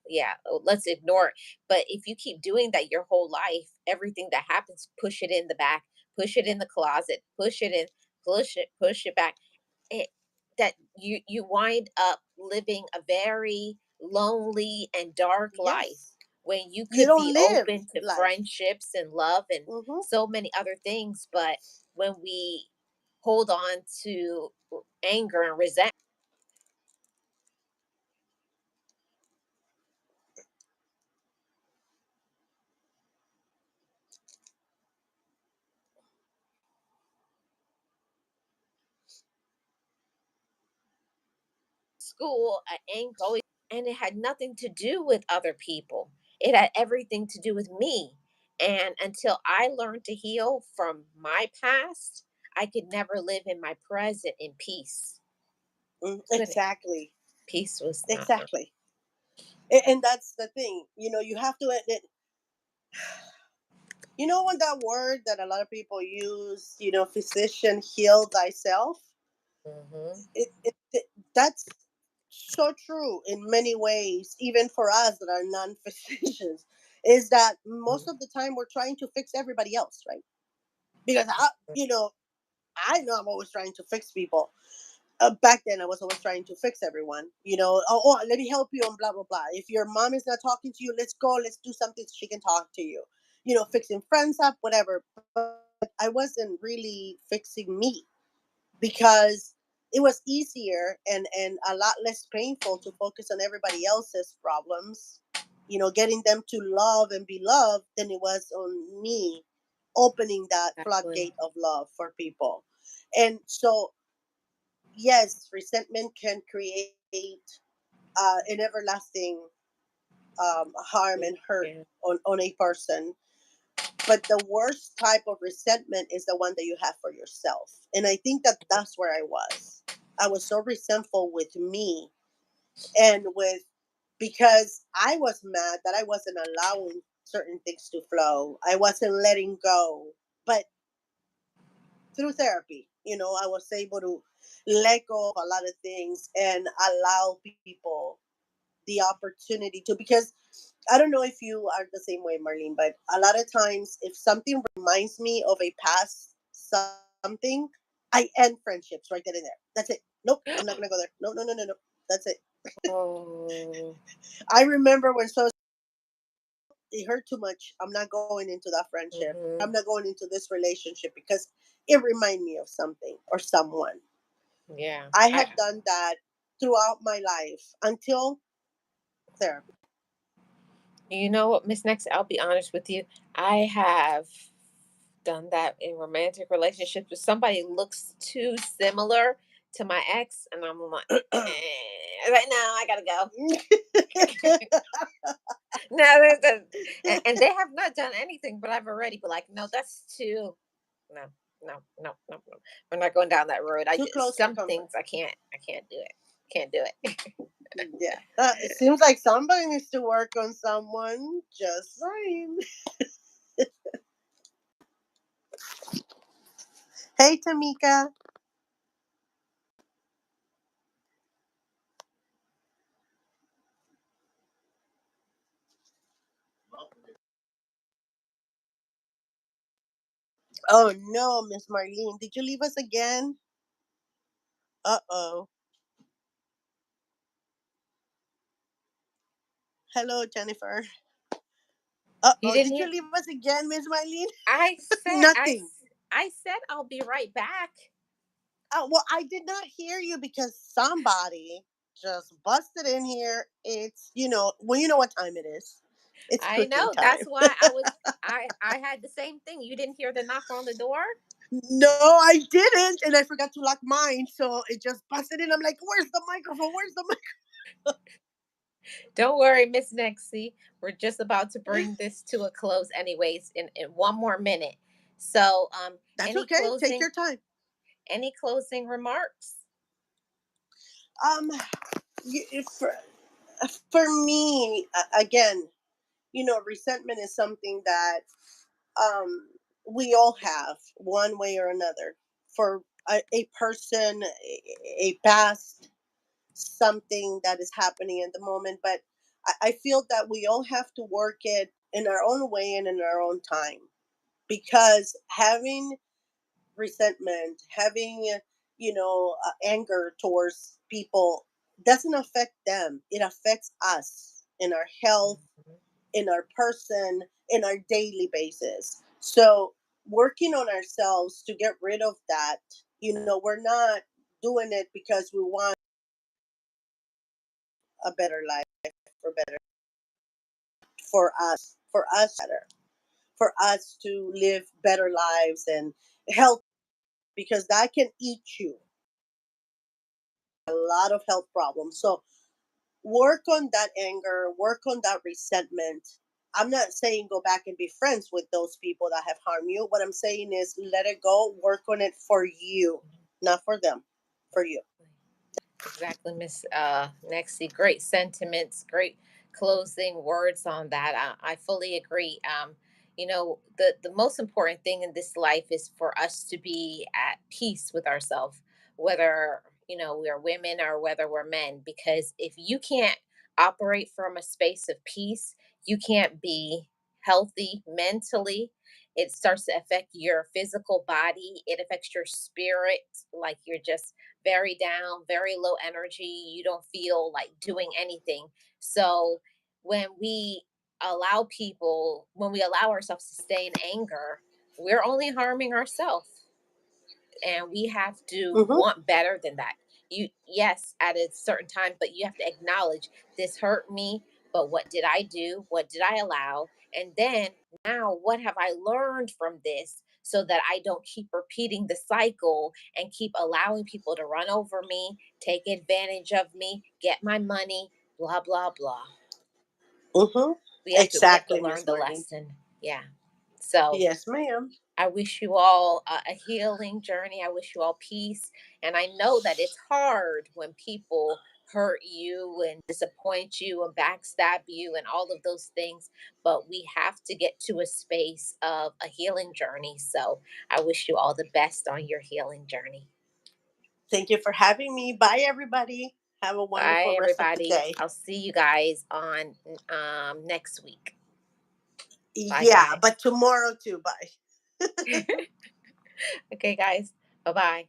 yeah, let's ignore it. But if you keep doing that your whole life, everything that happens, push it in the back, push it in the closet, push it in. push it back, it, that you wind up living a very lonely and dark life Yes. when you You could don't be live open to life. friendships and love and Hmm. so many other things. But when we hold on to anger and resentment, school, anger always, and it had nothing to do with other people. It had everything to do with me. And until I learned to heal from my past, I could never live in my present in peace. Couldn't. Exactly. Peace was not. Exactly. And that's the thing. You have to. When that word that a lot of people use, physician, heal thyself. Hmm. That's so true in many ways, even for us that are non-physicians. Is that most of the time we're trying to fix everybody else, right? Because I know I'm always trying to fix people. Back then I was always trying to fix everyone. Oh, let me help you and blah blah blah. If your mom is not talking to you, let's go, let's do something so she can talk to you. Fixing friends up, whatever. But I wasn't really fixing me, because it was easier and a lot less painful to focus on everybody else's problems, getting them to love and be loved, than it was on me opening that Exactly. floodgate of love for people. And so, yes, resentment can create an everlasting harm and hurt Yeah. on a person. But the worst type of resentment is the one that you have for yourself. And I think that that's where I was. I was so resentful with me, and with because I was mad that I wasn't allowing certain things to flow. I wasn't letting go. But through therapy, I was able to let go of a lot of things and allow people the opportunity to, because I don't know if you are the same way, Marlene, but a lot of times if something reminds me of a past something, I end friendships right then and there. That's it. Nope, I'm not gonna go there. No, no, no, no, no. That's it. Oh. I remember when so it hurt too much. I'm not going into that friendship. I'm Hmm. not going into this relationship because it reminded me of something or someone. Yeah. I I. have done that throughout my life until therapy. You know what, Miss Next? I'll be honest with you. I have done that in romantic relationships with somebody who looks too similar to my ex, and I'm like, right now I gotta go. No, and they have not done anything, but I've already been like, no, that's too. No, no, no, no, no. We're not going down that road. Too close for Some comfort. things I can't do it. Can't do it. Yeah, it seems like somebody needs to work on someone. Just saying. Hey, Tamika. Oh no, Miss Marlene, did you leave us again? Uh-oh. Hello, Jennifer. You Uh-oh, didn't did you hear? leave us again, Miss Marlene? I said Nothing. I said I'll be right back. Well, I did not hear you because somebody just busted in here. It's, well, you know what time it is. It's I cooking know. That's time. why I was. I had the same thing. You didn't hear the knock on the door. No, I didn't, and I forgot to lock mine, so it just busted in. I'm like, "Where's the microphone? Where's the Don't worry, Miss Nexie. We're just about to bring this to a close, anyways. In one more minute. So, That's okay. Take your time. any closing remarks? Um, for me, again, resentment is something that um we all have one way or another for a person, a past, something that is happening in the moment. But I feel that we all have to work it in our own way and in our own time, because having resentment, having, anger towards people doesn't affect them. It affects us in our health, Mhm. in our person, in our daily basis. So, working on ourselves to get rid of that, we're not doing it because we want a better life or better for us better, for us to live better lives and health, because that can eat you a lot of health problems. So work on that anger, work on that resentment. I'm not saying go back and be friends with those people that have harmed you. What I'm saying is let it go, work on it for you, not for them, for you. Exactly, Miss Nexie. Great sentiments, great closing words on that. I fully agree. The most important thing in this life is for us to be at peace with ourselves, whether we're women or whether we're men. Because if you can't operate from a space of peace, you can't be healthy mentally. It starts to affect your physical body. It affects your spirit, like you're just very down, very low energy. You don't feel like doing anything. So when we when we allow ourselves to stay in anger, we're only harming ourselves, and we have to Hmm. want better than that. You, yes, at a certain time, but you have to acknowledge this hurt me, but what did I do? What did I allow? And then now what have I learned from this, so that I don't keep repeating the cycle and keep allowing people to run over me, take advantage of me, get my money, blah blah blah. Hmm. We have to Exactly, learn Miss the Marlene. lesson. Yeah. So Yes, ma'am. I wish you all a healing journey. I wish you all peace. And I know that it's hard when people hurt you and disappoint you and backstab you and all of those things. But we have to get to a space of a healing journey. So I wish you all the best on your healing journey. Thank you for having me. Bye, everybody. Have a wonderful Bye, rest of the everybody. day. I'll see you guys on next week. Bye, Yeah, guys. but tomorrow too. Bye. Okay, guys. Bye bye.